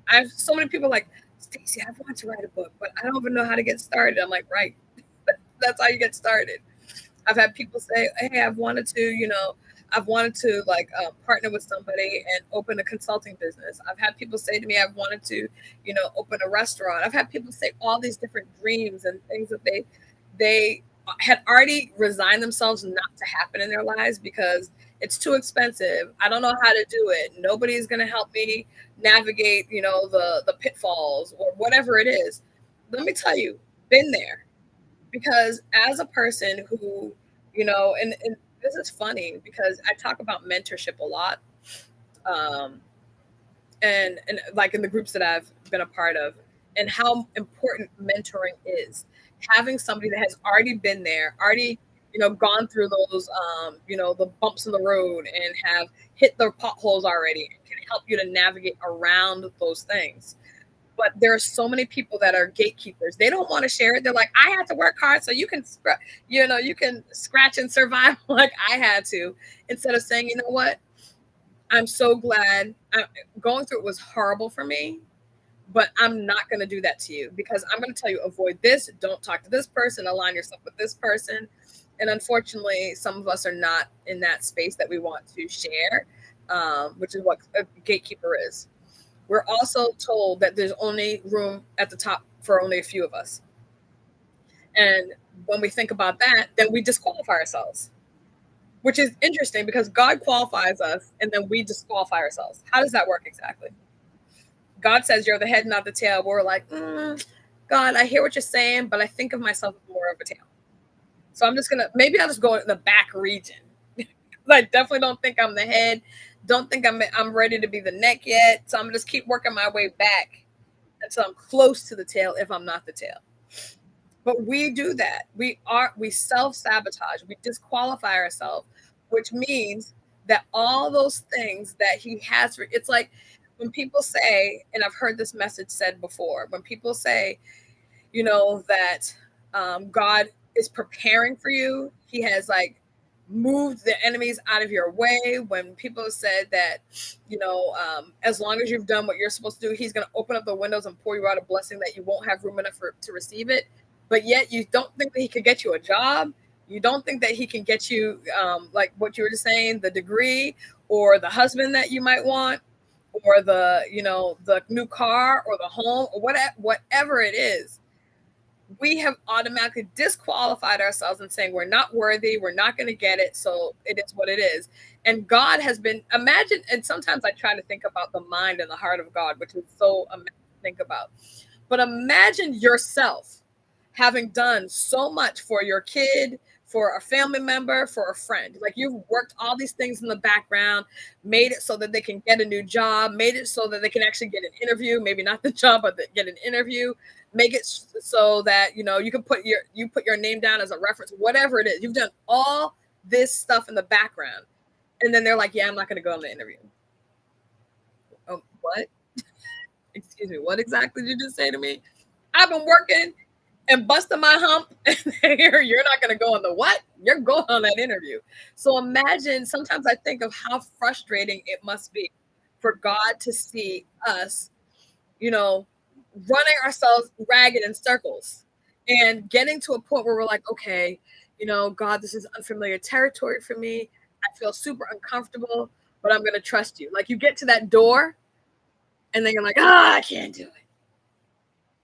I have so many people like, Stacey, I want to write a book, but I don't even know how to get started. I'm like, right. That's how you get started. I've had people say, hey, I've wanted to like partner with somebody and open a consulting business. I've had people say to me, I've wanted to, open a restaurant. I've had people say all these different dreams and things that they had already resigned themselves not to happen in their lives because It's too expensive. I don't know how to do it. Nobody's going to help me navigate, the pitfalls or whatever it is. Let me tell you, been there. Because as a person who, and this is funny because I talk about mentorship a lot. Um, and like in the groups that I've been a part of, and how important mentoring is. Having somebody that has already been there, already gone through those the bumps in the road and have hit the potholes already and can help you to navigate around those things. But there are so many people that are gatekeepers. They don't want to share it. They're like, I had to work hard so you can you can scratch and survive like I had to, instead of saying, you know what, I'm so glad. Going through it was horrible for me, but I'm not going to do that to you, because I'm going to tell you, avoid this. Don't talk to this person. Align yourself with this person. And unfortunately, some of us are not in that space that we want to share, which is what a gatekeeper is. We're also told that there's only room at the top for only a few of us. And when we think about that, then we disqualify ourselves, which is interesting because God qualifies us and then we disqualify ourselves. How does that work exactly? God says you're the head, not the tail. We're like, God, I hear what you're saying, but I think of myself as more of a tail. So maybe I'll just go in the back region. I definitely don't think I'm the head. Don't think I'm ready to be the neck yet. So I'm gonna just keep working my way back until I'm close to the tail, if I'm not the tail. But we do that. We self-sabotage. We disqualify ourselves, which means that all those things that he has for, it's like when people say, and I've heard this message said before, when people say, that God is preparing for you. He has like moved the enemies out of your way. When people said that, as long as you've done what you're supposed to do, he's going to open up the windows and pour you out a blessing that you won't have room enough to receive it. But yet you don't think that he could get you a job. You don't think that he can get you, like what you were just saying, the degree or the husband that you might want, or the new car or the home or whatever it is. We have automatically disqualified ourselves and saying we're not worthy, we're not going to get it, so it is what it is. And God has been, imagine, and sometimes I try to think about the mind and the heart of God, which is so amazing to think about. But imagine yourself having done so much for your kid, for a family member, for a friend. Like you've worked all these things in the background, made it so that they can get a new job, made it so that they can actually get an interview, maybe not the job, but get an interview, make it so that, you can put your name down as a reference, whatever it is. You've done all this stuff in the background. And then they're like, yeah, I'm not going to go on the interview. Oh, what? Excuse me. What exactly did you just say to me? I've been working and busting my hump, and you're not going to go on the what? You're going on that interview. So imagine, sometimes I think of how frustrating it must be for God to see us, running ourselves ragged in circles and getting to a point where we're like, okay, God, this is unfamiliar territory for me. I feel super uncomfortable, but I'm going to trust you. Like you get to that door and then you're like, I can't do it.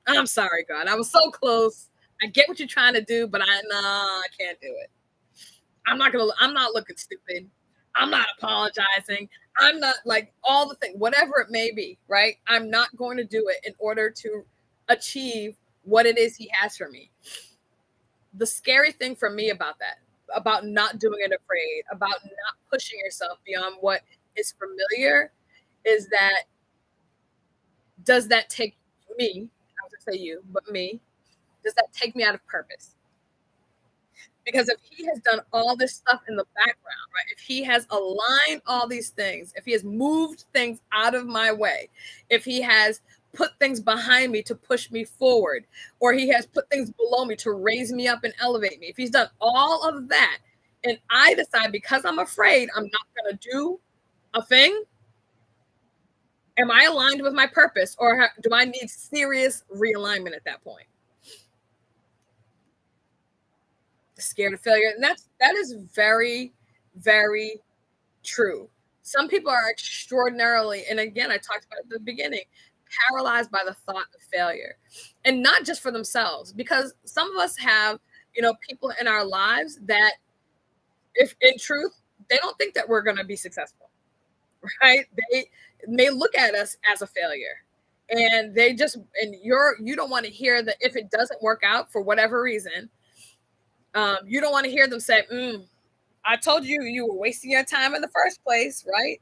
I'm sorry, God. I was so close. I get what you're trying to do, but I can't do it. I'm not looking stupid. I'm not apologizing. I'm not like all the things, whatever it may be, right? I'm not going to do it in order to achieve what it is he has for me. The scary thing for me about that, about not doing it afraid, about not pushing yourself beyond what is familiar, is that does that take me, I was gonna say you, but me, does that take me out of purpose? Because if he has done all this stuff in the background, right? If he has aligned all these things, if he has moved things out of my way, if he has put things behind me to push me forward, or he has put things below me to raise me up and elevate me, if he's done all of that, and I decide because I'm afraid I'm not going to do a thing, am I aligned with my purpose, or do I need serious realignment at that point? Scared of failure. And that is very, very true. Some people are extraordinarily, and again, I talked about at the beginning, paralyzed by the thought of failure. And not just for themselves, because some of us have, people in our lives that, if in truth, they don't think that we're going to be successful, right? They may look at us as a failure, and you don't want to hear that if it doesn't work out for whatever reason. You don't want to hear them say, I told you you were wasting your time in the first place, right?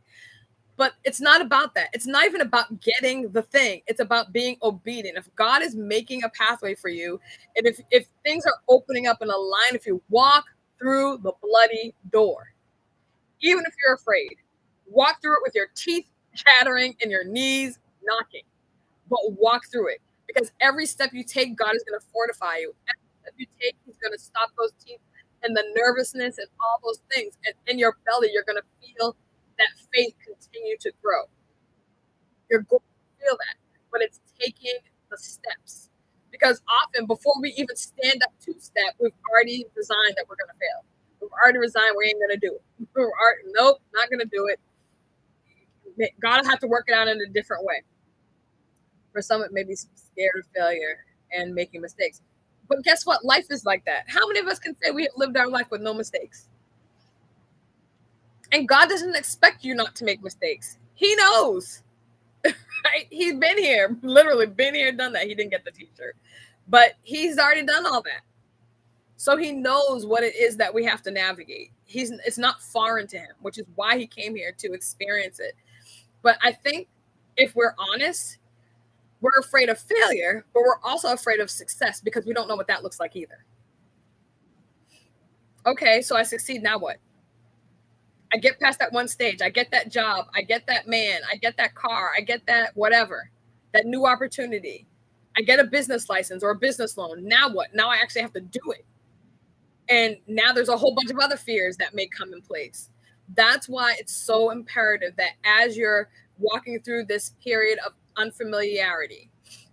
But it's not about that. It's not even about getting the thing. It's about being obedient. If God is making a pathway for you, and if things are opening up in a line, if you walk through the bloody door, even if you're afraid, walk through it with your teeth chattering and your knees knocking, but walk through it. Because every step you take, God is going to fortify you. Every step you take, He's going to stop those teeth and the nervousness and all those things. And in your belly, you're going to feel that faith continue to grow. You're going to feel that, but it's taking the steps. Because often, before we even stand up to step, we've already resigned that we're going to fail. We've already resigned we ain't going to do it. Nope, not going to do it. God will have to work it out in a different way. For some, it may be scared of failure and making mistakes. But guess what? Life is like that. How many of us can say we have lived our life with no mistakes? And God doesn't expect you not to make mistakes. He knows. Right? He's been here, literally been here, done that. He didn't get the t-shirt, but he's already done all that. So he knows what it is that we have to navigate. It's not foreign to him, which is why he came here to experience it. But I think if we're honest, we're afraid of failure, but we're also afraid of success because we don't know what that looks like either. Okay, so I succeed, now what? I get past that one stage. I get that job. I get that man. I get that car. I get that whatever, that new opportunity. I get a business license or a business loan. Now what? Now I actually have to do it. And now there's a whole bunch of other fears that may come in place. That's why it's so imperative that as you're walking through this period of unfamiliarity,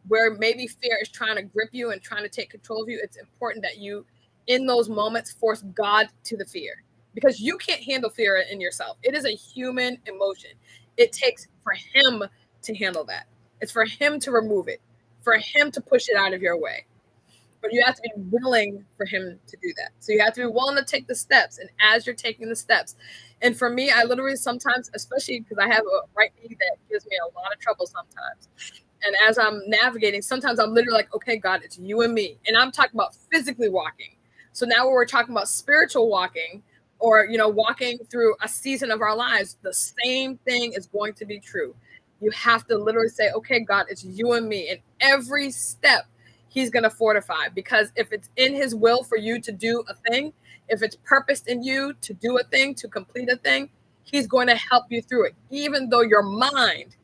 where maybe fear is trying to grip you and trying to take control of you, it's important that you, in those moments, force God to the fear. Because you can't handle fear in yourself. It is a human emotion. It takes for him to handle that. It's for him to remove it, for him to push it out of your way. But you have to be willing for him to do that. So you have to be willing to take the steps. And as you're taking the steps, and for me, I literally sometimes, especially because I have a right knee that gives me a lot of trouble sometimes. And as I'm navigating, sometimes I'm literally like, okay, God, it's you and me. And I'm talking about physically walking. So now when we're talking about spiritual walking, or walking through a season of our lives, the same thing is going to be true. You have to literally say, okay, God, it's you and me. And every step he's going to fortify, because if it's in his will for you to do a thing, if it's purposed in you to do a thing, to complete a thing, he's going to help you through it, even though your mind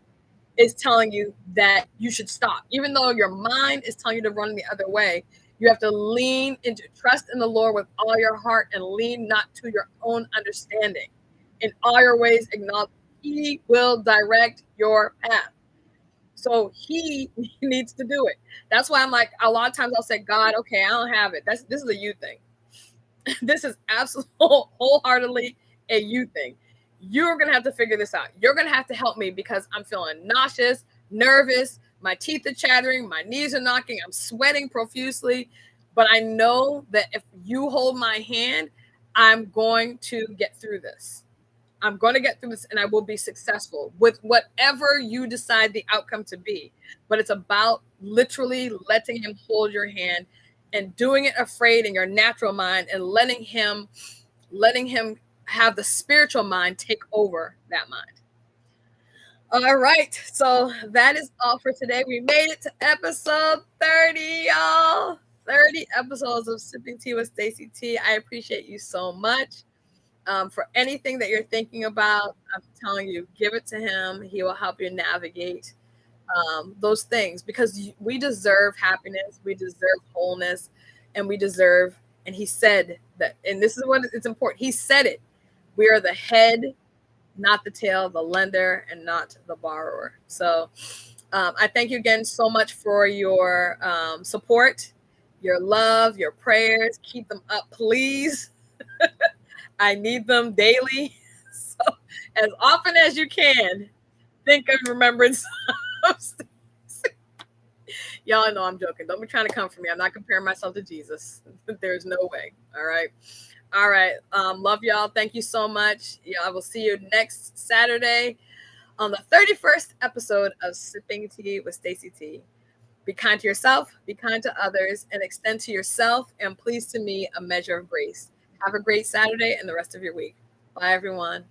is telling you that you should stop. Even though your mind is telling you to run the other way, you have to lean into trust in the Lord with all your heart and lean not to your own understanding. In all your ways, acknowledge he will direct your path. So he needs to do it. That's why I'm like, a lot of times I'll say, God, okay, I don't have it. This is a you thing. This is absolutely wholeheartedly a you thing. You're going to have to figure this out. You're going to have to help me because I'm feeling nauseous, nervous. My teeth are chattering. My knees are knocking. I'm sweating profusely. But I know that if you hold my hand, I'm going to get through this. I'm going to get through this and I will be successful with whatever you decide the outcome to be. But it's about literally letting him hold your hand and doing it afraid in your natural mind and letting him have the spiritual mind take over that mind. All right. So that is all for today. We made it to episode 30, y'all. 30 episodes of Sipping Tea with StaceyT. I appreciate you so much. For anything that you're thinking about, I'm telling you, give it to him. He will help you navigate those things, because we deserve happiness, we deserve wholeness, and and he said that, and this is what it's important. He said it. We are the head, not the tail, the lender, and not the borrower. So I thank you again so much for your support, your love, your prayers. Keep them up, please. I need them daily. So as often as you can, think of remembrance of Stacey. Y'all know I'm joking. Don't be trying to come for me. I'm not comparing myself to Jesus. There's no way. All right. All right. Love y'all. Thank you so much. Yeah, I will see you next Saturday on the 31st episode of Sipping Tea with StaceyT. Be kind to yourself, be kind to others, and extend to yourself and please to me a measure of grace. Have a great Saturday and the rest of your week. Bye, everyone.